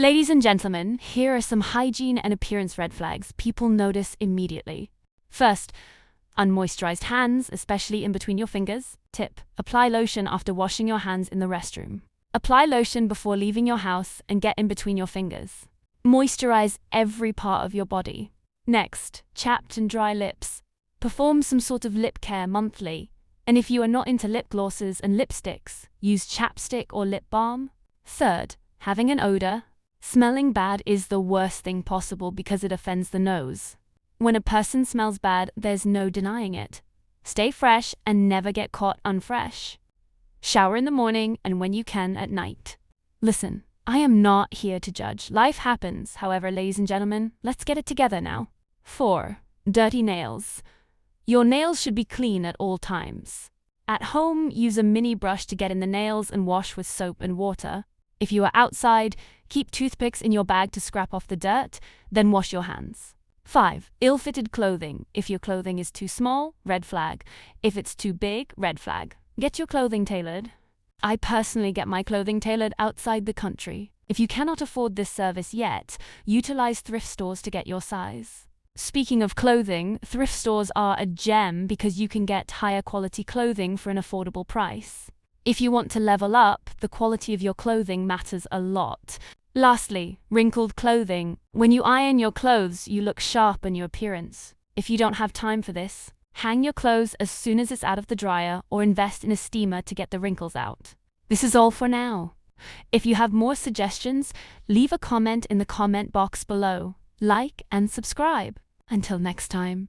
Ladies and gentlemen, here are some hygiene and appearance red flags people notice immediately. First, unmoisturized hands, especially in between your fingers. Tip: apply lotion after washing your hands in the restroom. Apply lotion before leaving your house and get in between your fingers. Moisturize every part of your body. Next, chapped and dry lips. Perform some sort of lip care monthly. And if you are not into lip glosses and lipsticks, use chapstick or lip balm. Third, having an odor. Smelling bad is the worst thing possible because it offends the nose. When a person smells bad, there's no denying it. Stay fresh and never get caught unfresh. Shower in the morning and when you can at night. Listen, I am not here to judge. Life happens. However, ladies and gentlemen, let's get it together now. 4. Dirty nails. Your nails should be clean at all times. At home, use a mini brush to get in the nails and wash with soap and water. If you are outside, keep toothpicks in your bag to scrap off the dirt, then wash your hands. 5. Ill-fitted clothing. If your clothing is too small, red flag. If it's too big, red flag. Get your clothing tailored. I personally get my clothing tailored outside the country. If you cannot afford this service yet, utilize thrift stores to get your size. Speaking of clothing, thrift stores are a gem because you can get higher quality clothing for an affordable price. If you want to level up, the quality of your clothing matters a lot. Lastly, wrinkled clothing. When you iron your clothes, you look sharp in your appearance. If you don't have time for this, hang your clothes as soon as it's out of the dryer or invest in a steamer to get the wrinkles out. This is all for now. If you have more suggestions, leave a comment in the comment box below. Like and subscribe. Until next time.